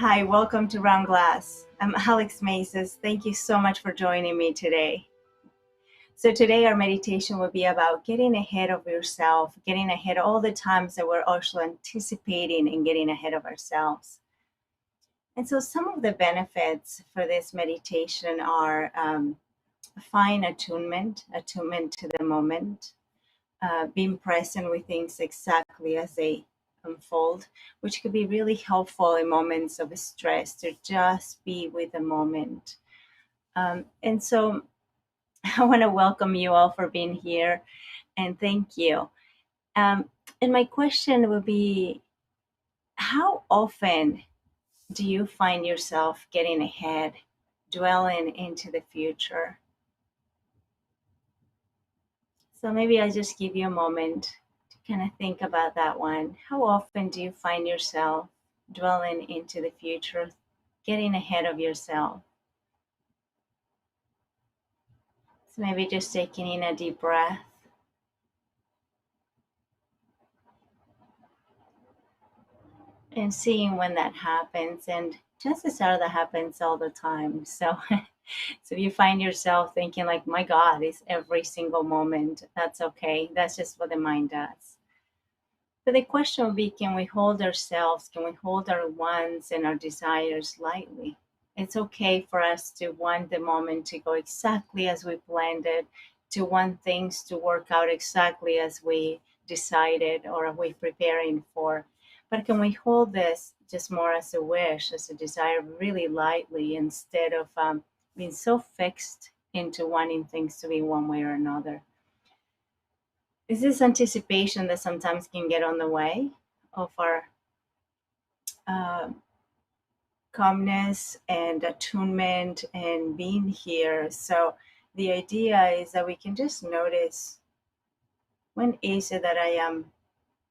Hi, welcome to Round Glass. I'm Alex Maizuss. Thank you so much for joining me today. So today our meditation will be about getting ahead of yourself, getting ahead all the times that we're also anticipating and getting ahead of ourselves. And so some of the benefits for this meditation are fine attunement to the moment, being present with things exactly as they unfold, which could be really helpful in moments of stress to just be with the moment. And so I want to welcome you all for being here and thank you. Um, and my question would be, how often do you find yourself getting ahead, dwelling into the future? So maybe I just give you a moment to kind of think about that one. How often do you find yourself dwelling into the future, getting ahead of yourself? So maybe just taking in a deep breath and seeing when that happens. And chances are that happens all the time. So so if you find yourself thinking like, my God, it's every single moment, that's okay. That's just what the mind does. But the question would be, can we hold ourselves, can we hold our wants and our desires lightly? It's okay for us to want the moment to go exactly as we planned it, to want things to work out exactly as we decided or are we preparing for. But can we hold this just more as a wish, as a desire, really lightly instead of being so fixed into wanting things to be one way or another? Is this anticipation that sometimes can get on the way of our uh, calmness and attunement and being here? So the idea is that we can just notice, when is it that I am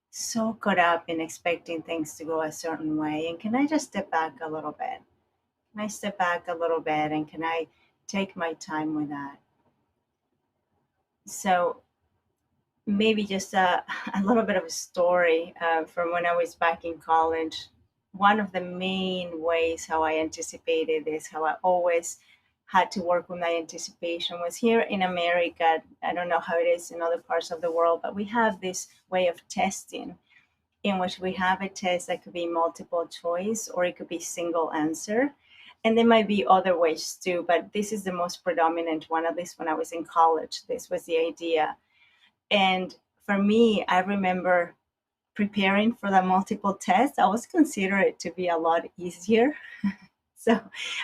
so caught up in expecting things to go a certain way? And can I just step back a little bit? Can I step back a little bit and can I take my time with that? So maybe just a little bit of a story from when I was back in college. One of the main ways how I anticipated this, how I always had to work with my anticipation, was here in America. I don't know how it is in other parts of the world, but we have this way of testing in which we have a test that could be multiple choice or it could be single answer. And there might be other ways too, but this is the most predominant one, at least when I was in college. This was the idea. And for me, I remember preparing for the multiple tests. I was consider it to be a lot easier. So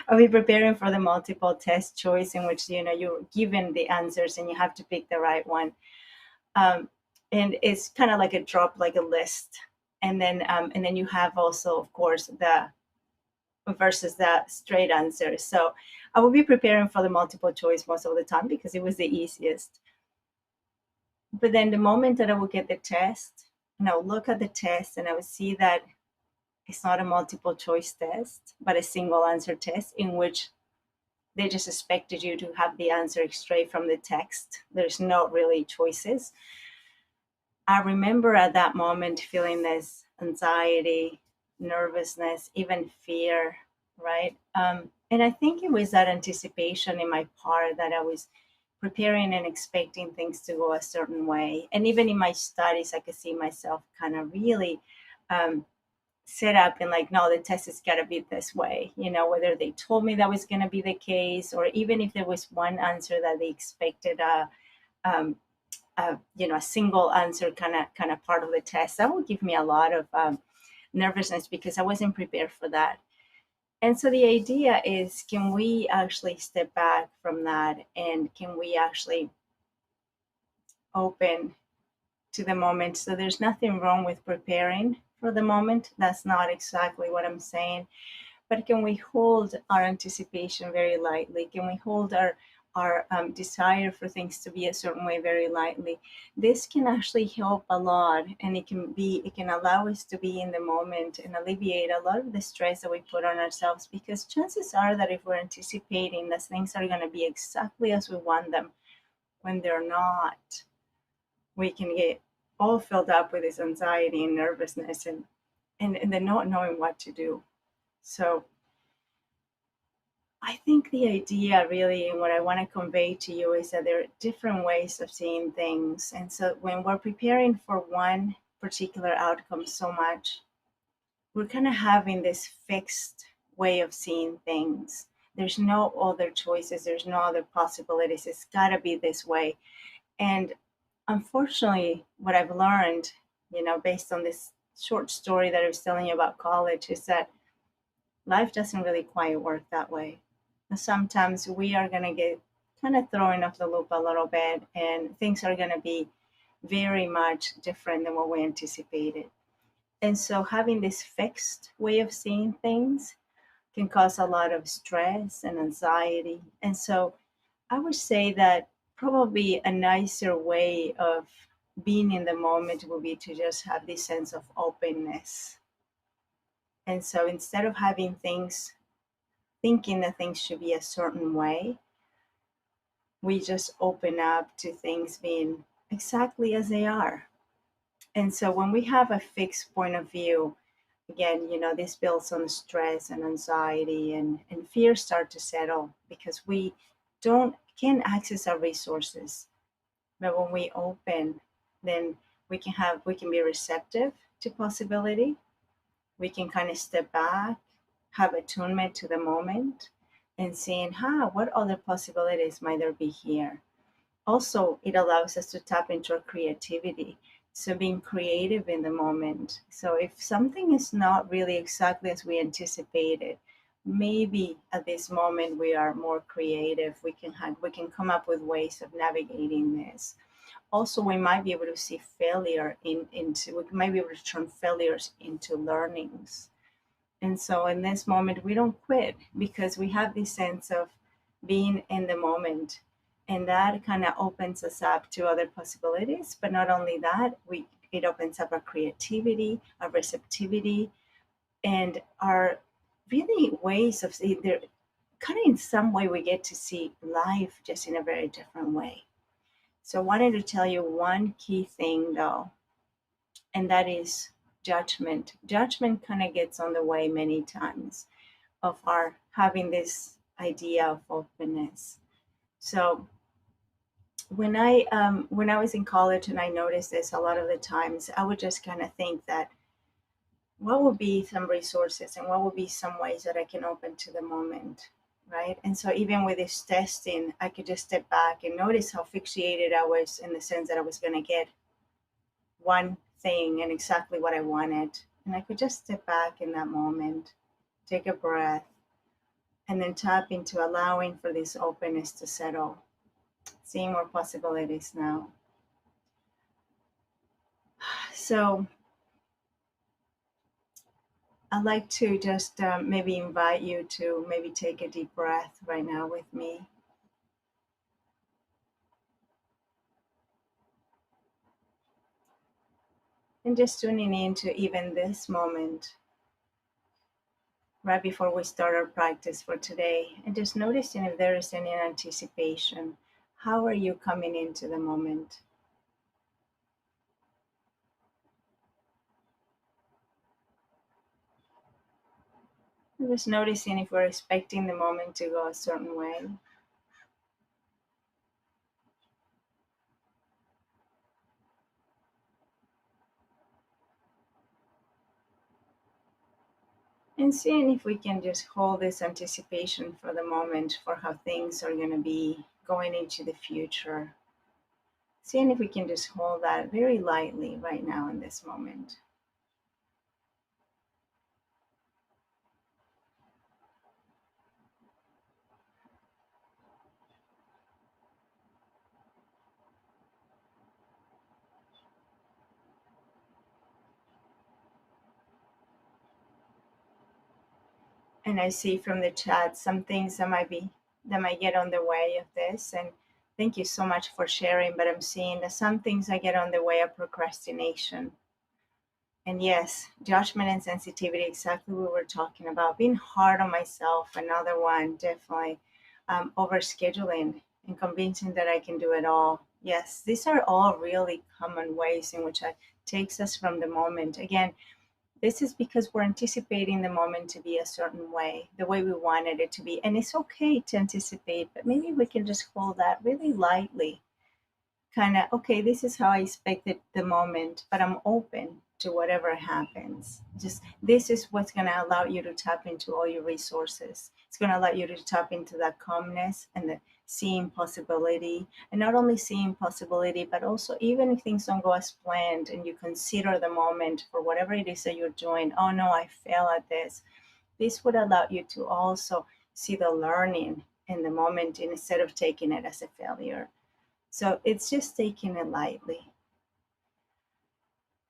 I'll be preparing for the multiple test choice in which, you're given the answers and you have to pick the right one. Um, and it's kind of like a drop, like a list. And then you have also, of course, the versus the straight answer. So I will be preparing for the multiple choice most of the time because it was the easiest. But then the moment that I would get the test, and I would look at the test and I would see that it's not a multiple choice test, but a single answer test in which they just expected you to have the answer straight from the text. There's not really choices. I remember at that moment feeling this anxiety, nervousness, even fear, right? And I think it was that anticipation in my part that I was preparing and expecting things to go a certain way. And even in my studies, I could see myself kind of really um, set up and like, no, the test has got to be this way, whether they told me that was going to be the case, or even if there was one answer that they expected um, a single answer kind of part of the test, that would give me a lot of nervousness because I wasn't prepared for that. And so the idea is, can we actually step back from that and can we actually open to the moment? So there's nothing wrong with preparing for the moment. That's not exactly what I'm saying. But can we hold our anticipation very lightly? Can we hold our desire for things to be a certain way very lightly? This can actually help a lot, and it can allow us to be in the moment and alleviate a lot of the stress that we put on ourselves. Because chances are that if we're anticipating that things are going to be exactly as we want them, when they're not, we can get all filled up with this anxiety and nervousness and then not knowing what to do. So I think the idea really, and what I want to convey to you, is that there are different ways of seeing things. And so when we're preparing for one particular outcome so much, we're kind of having this fixed way of seeing things. There's no other choices, there's no other possibilities. It's got to be this way. And unfortunately, what I've learned, based on this short story that I was telling you about college, is that life doesn't really quite work that way. Sometimes we are going to get kind of thrown off the loop a little bit, and things are going to be very much different than what we anticipated. And so, having this fixed way of seeing things can cause a lot of stress and anxiety. And so, I would say that probably a nicer way of being in the moment would be to just have this sense of openness. And so, instead of having things, thinking that things should be a certain way, we just open up to things being exactly as they are. And so when we have a fixed point of view, again, this builds on stress and anxiety, and fear start to settle because we don't can't access our resources. But when we open, then we can be receptive to possibility. We can kind of step back, have attunement to the moment, and seeing, what other possibilities might there be here? Also, it allows us to tap into our creativity. So, being creative in the moment. So, if something is not really exactly as we anticipated, maybe at this moment we are more creative. We can come up with ways of navigating this. Also, we might be able to see failure into we might be able to turn failures into learnings. And so in this moment, we don't quit because we have this sense of being in the moment. And that kind of opens us up to other possibilities. But not only that, it opens up our creativity, our receptivity, and our really ways of seeing there. Kind of in some way, we get to see life just in a very different way. So I wanted to tell you one key thing though, and that is judgment. Judgment kind of gets on the way many times of our having this idea of openness. So when I was in college and I noticed this a lot of the times, I would just kind of think that what would be some resources and what would be some ways that I can open to the moment, right? And so even with this testing, I could just step back and notice how fixated I was in the sense that I was going to get one thing and exactly what I wanted. And I could just step back in that moment, take a breath, and then tap into allowing for this openness to settle, seeing more possibilities now. So I'd like to just maybe invite you to maybe take a deep breath right now with me. And just tuning into even this moment right before we start our practice for today. And just noticing if there is any anticipation. How are you coming into the moment? And just noticing if we're expecting the moment to go a certain way. And seeing if we can just hold this anticipation for the moment for how things are going to be going into the future. Seeing if we can just hold that very lightly right now in this moment. And I see from the chat some things that might get on the way of this. And thank you so much for sharing. But I'm seeing that some things that get on the way of procrastination. And yes, judgment and sensitivity, exactly what we're talking about. Being hard on myself, another one, definitely. Overscheduling and convincing that I can do it all. Yes, these are all really common ways in which it takes us from the moment. Again, This is because we're anticipating the moment to be a certain way, the way we wanted it to be. And it's okay to anticipate, but maybe we can just hold that really lightly. Kind of, okay, this is how I expected the moment, but I'm open to whatever happens. Just this is what's going to allow you to tap into all your resources. It's going to allow you to tap into that calmness and the seeing possibility, and not only seeing possibility, but also even if things don't go as planned and you consider the moment for whatever it is that you're doing. Oh no, I fail at this. This would allow you to also see the learning in the moment instead of taking it as a failure. So it's just taking it lightly.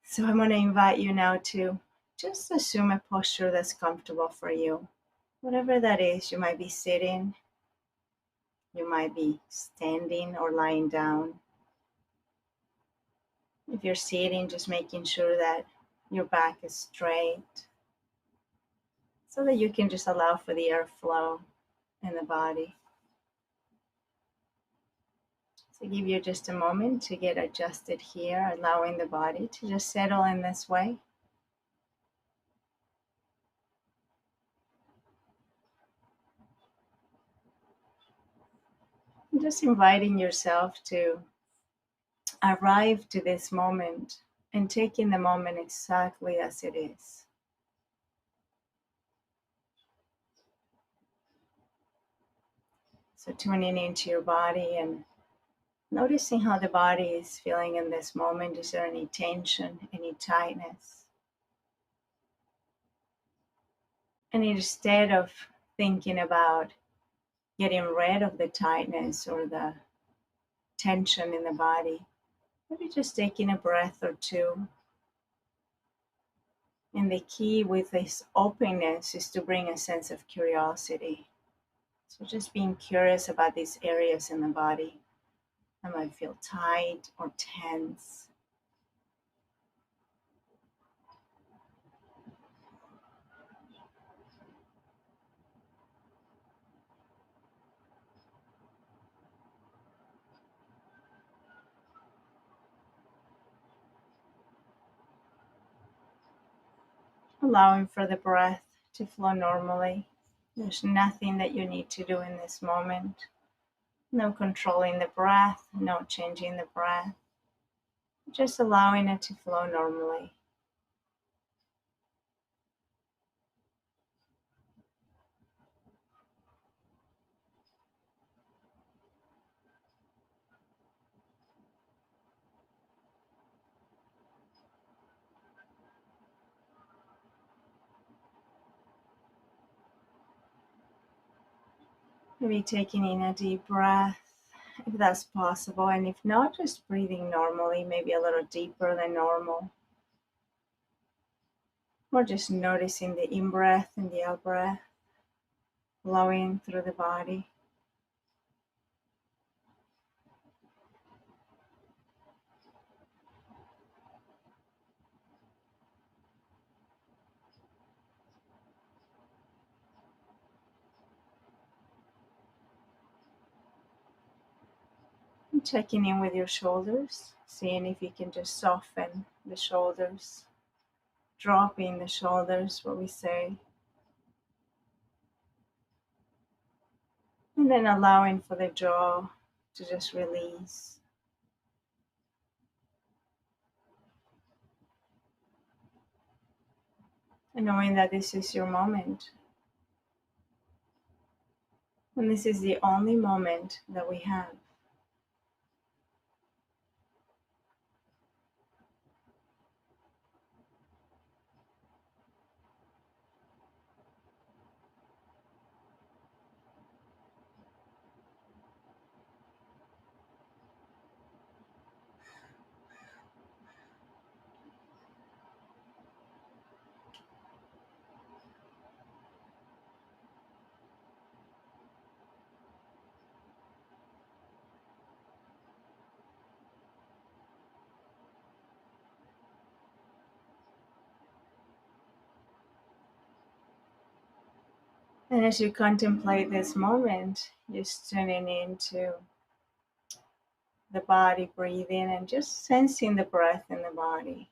So I'm going to invite you now to just assume a posture that's comfortable for you. Whatever that is, you might be sitting, you might be standing or lying down. If you're sitting, just making sure that your back is straight so that you can just allow for the airflow in the body. So give you just a moment to get adjusted here, allowing the body to just settle in this way. And just inviting yourself to arrive to this moment and taking the moment exactly as it is. So tuning into your body and noticing how the body is feeling in this moment. Is there any tension, any tightness? And instead of thinking about getting rid of the tightness or the tension in the body, maybe just taking a breath or two. And the key with this openness is to bring a sense of curiosity. So just being curious about these areas in the body. I might feel tight or tense. Allowing for the breath to flow normally. There's nothing that you need to do in this moment. No controlling the breath, no changing the breath. Just allowing it to flow normally. Maybe taking in a deep breath if that's possible, and if not, just breathing normally, maybe a little deeper than normal. Or just noticing the in breath and the out breath flowing through the body. And checking in with your shoulders, seeing if you can just soften the shoulders, dropping the shoulders, what we say, and then allowing for the jaw to just release. And knowing that this is your moment. And this is the only moment that we have. And as you contemplate this moment, just tuning into the body, breathing, and just sensing the breath in the body.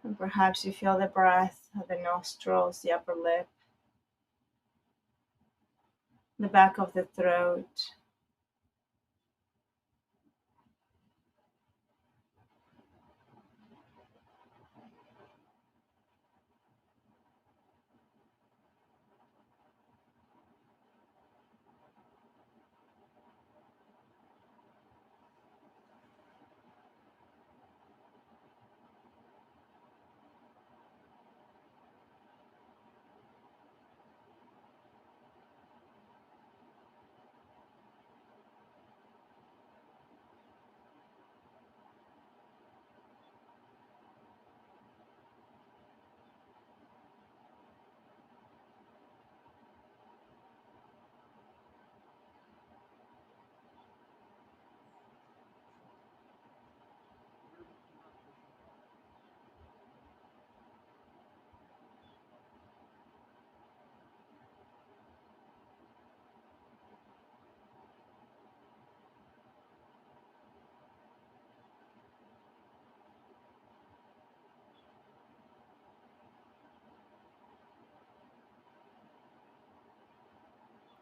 And perhaps you feel the breath of the nostrils, the upper lip, the back of the throat.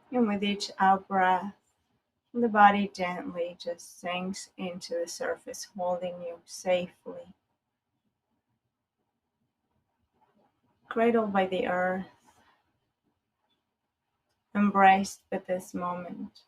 And with each out breath, the body gently just sinks into the surface, holding you safely, cradled by the earth, embraced with this moment.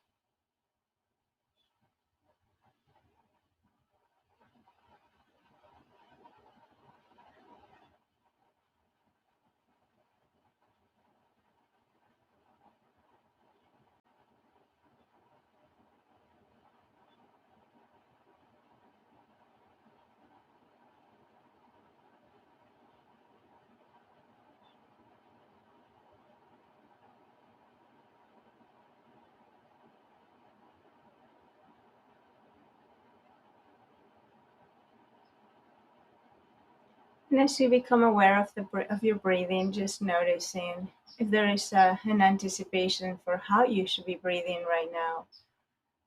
And as you become aware of of your breathing, just noticing if there is an anticipation for how you should be breathing right now.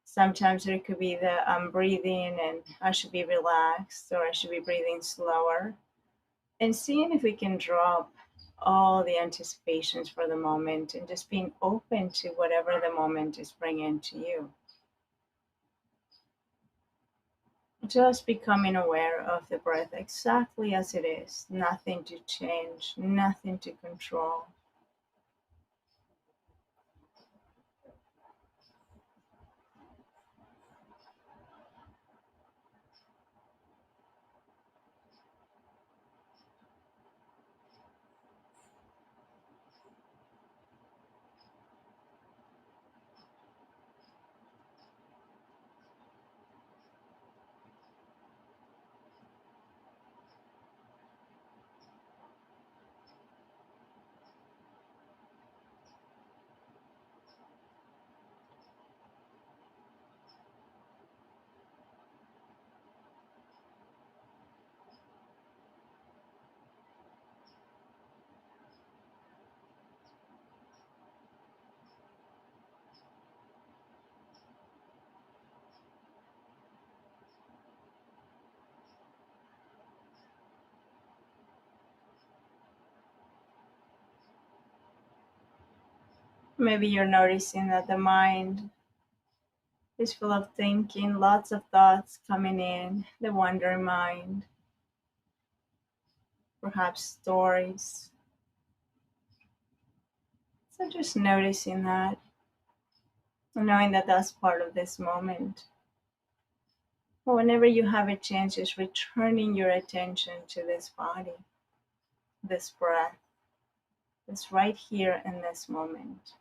Sometimes there could be the I'm breathing and I should be relaxed or I should be breathing slower. And seeing if we can drop all the anticipations for the moment and just being open to whatever the moment is bringing to you. Just becoming aware of the breath exactly as it is, nothing to change, nothing to control. Maybe you're noticing that the mind is full of thinking, lots of thoughts coming in, the wandering mind, perhaps stories. So just noticing that, and knowing that that's part of this moment. But whenever you have a chance, just returning your attention to this body, this breath, this right here in this moment.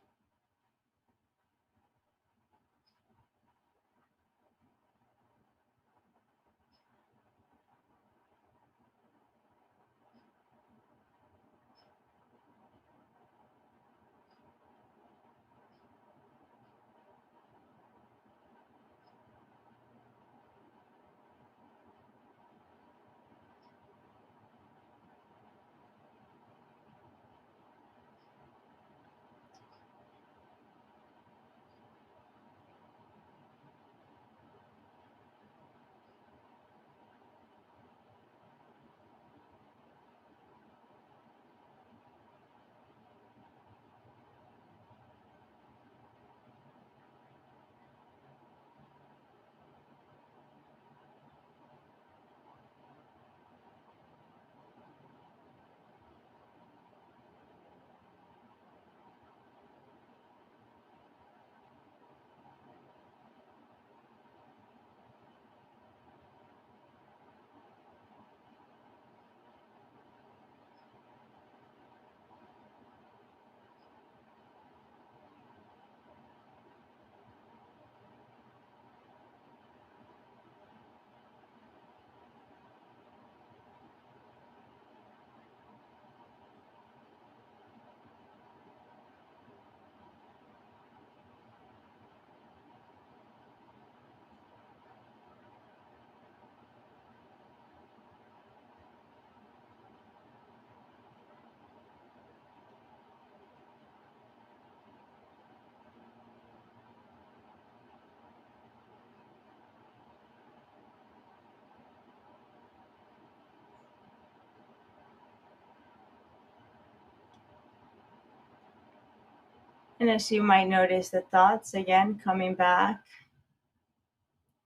And as you might notice the thoughts again coming back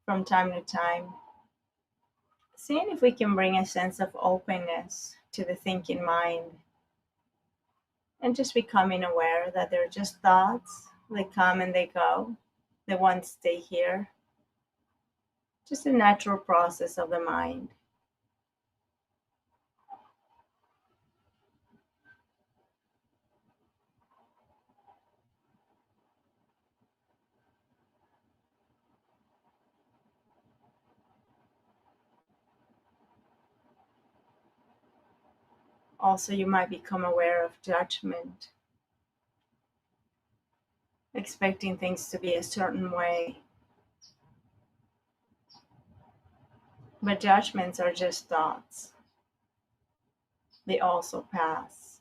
from time to time, seeing if we can bring a sense of openness to the thinking mind and just becoming aware that they're just thoughts. They come and they go. They won't stay here. Just a natural process of the mind. Also, you might become aware of judgment, expecting things to be a certain way. But judgments are just thoughts, they also pass.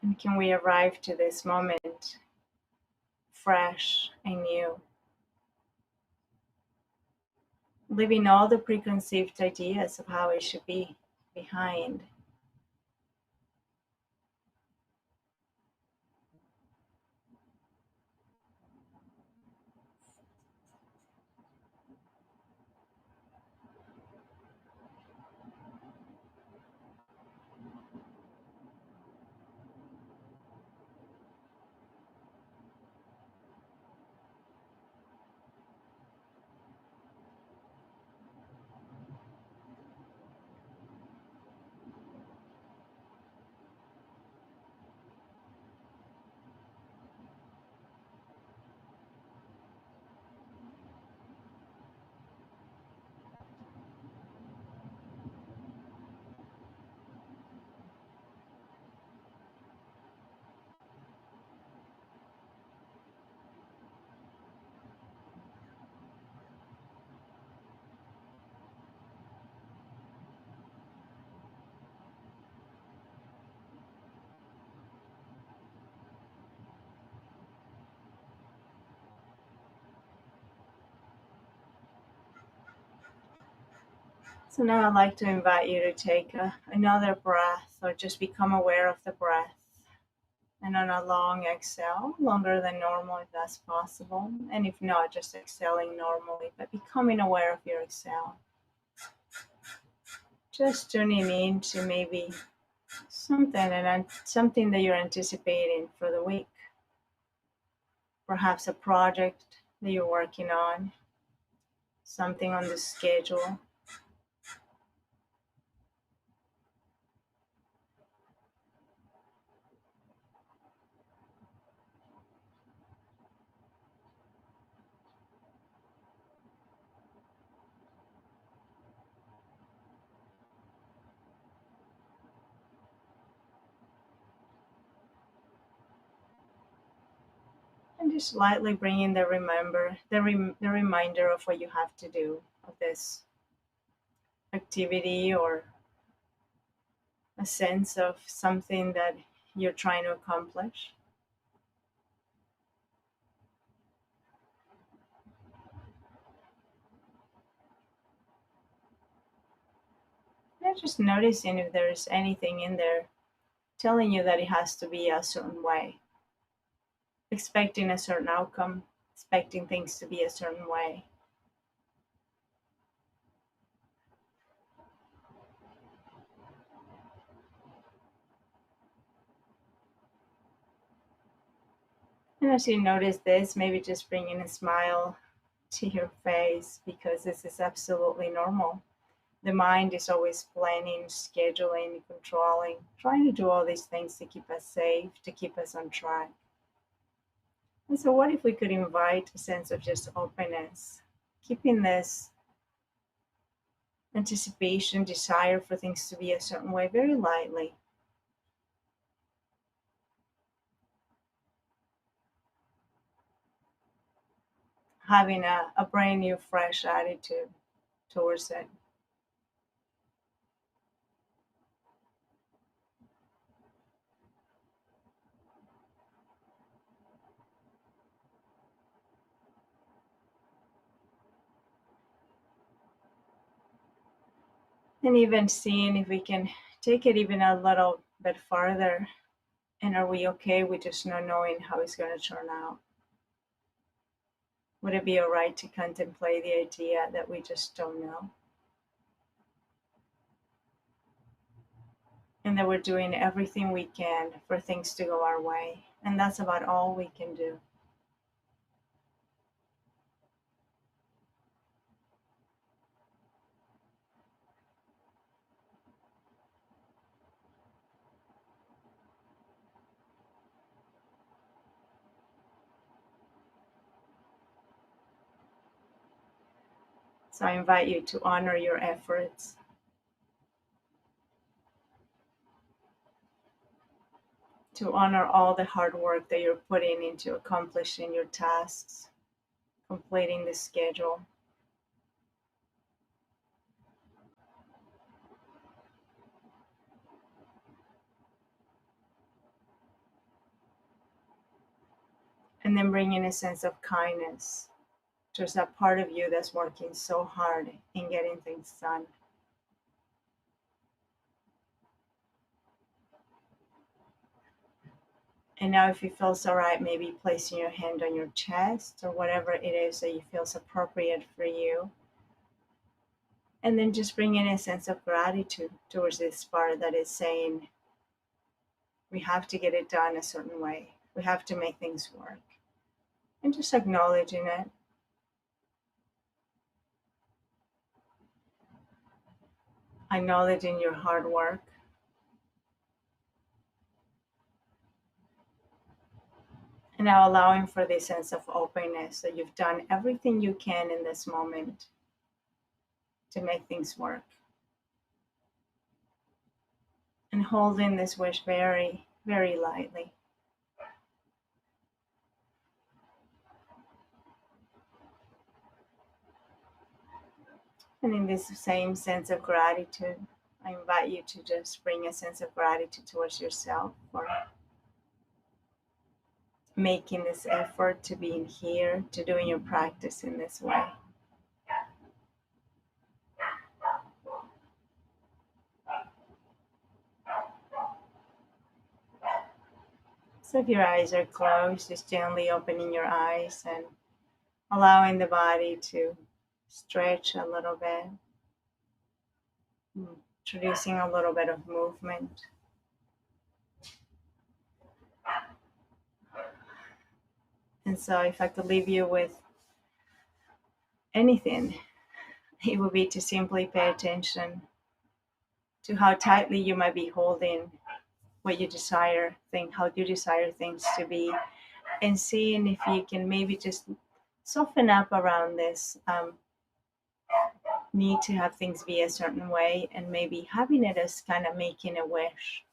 And can we arrive to this moment fresh and new, leaving all the preconceived ideas of how it should be behind? So now I'd like to invite you to take another breath or just become aware of the breath. And on a long exhale, longer than normal if that's possible. And if not, just exhaling normally, but becoming aware of your exhale. Just tuning in to maybe something that you're anticipating for the week. Perhaps a project that you're working on, something on the schedule. And just lightly bringing the reminder of what you have to do of this activity or a sense of something that you're trying to accomplish. And just noticing if there's anything in there telling you that it has to be a certain way, expecting a certain outcome, expecting things to be a certain way. And as you notice this, maybe just bringing a smile to your face because this is absolutely normal. The mind is always planning, scheduling, controlling, trying to do all these things to keep us safe, to keep us on track. And so, what if we could invite a sense of just openness, keeping this anticipation, desire for things to be a certain way very lightly? having a brand new, fresh attitude towards it. And even seeing if we can take it even a little bit farther. And are we okay with just not knowing how it's going to turn out? Would it be all right to contemplate the idea that we just don't know? And that we're doing everything we can for things to go our way. And that's about all we can do. So I invite you to honor your efforts, to honor all the hard work that you're putting into accomplishing your tasks, completing the schedule. And then bring in a sense of kindness. There's that part of you that's working so hard in getting things done. And now, if it feels all right, maybe placing your hand on your chest or whatever it is that you feels appropriate for you. And then just bring in a sense of gratitude towards this part that is saying, we have to get it done a certain way. We have to make things work. And just acknowledging it. Acknowledging your hard work. And now allowing for this sense of openness that you've done everything you can in this moment to make things work. And holding this wish very, very lightly. And in this same sense of gratitude, I invite you to just bring a sense of gratitude towards yourself for making this effort to being here, to doing your practice in this way. So if your eyes are closed, just gently opening your eyes and allowing the body to stretch a little bit, introducing a little bit of movement. And so, if I could leave you with anything, it would be to simply pay attention to how tightly you might be holding what you desire, how you desire things to be, and seeing if you can maybe just soften up around this need to have things be a certain way, and maybe having it as kind of making a wish,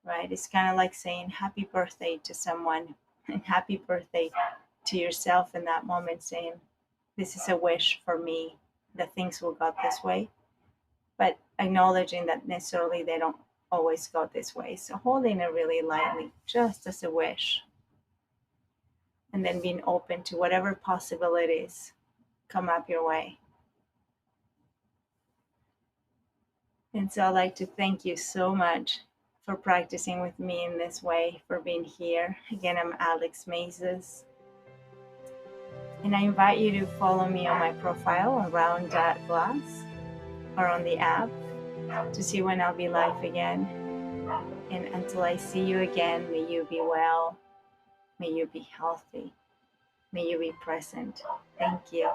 right? It's kind of like saying happy birthday to someone and happy birthday to yourself in that moment, saying, this is a wish for me that things will go this way, but acknowledging that necessarily they don't always go this way. So holding it really lightly, just as a wish, and then being open to whatever possibilities come up your way. And so I'd like to thank you so much for practicing with me in this way, for being here. Again, I'm Alex Maizuss. And I invite you to follow me on my profile around that glass or on the app to see when I'll be live again. And until I see you again, may you be well, may you be healthy, may you be present. Thank you.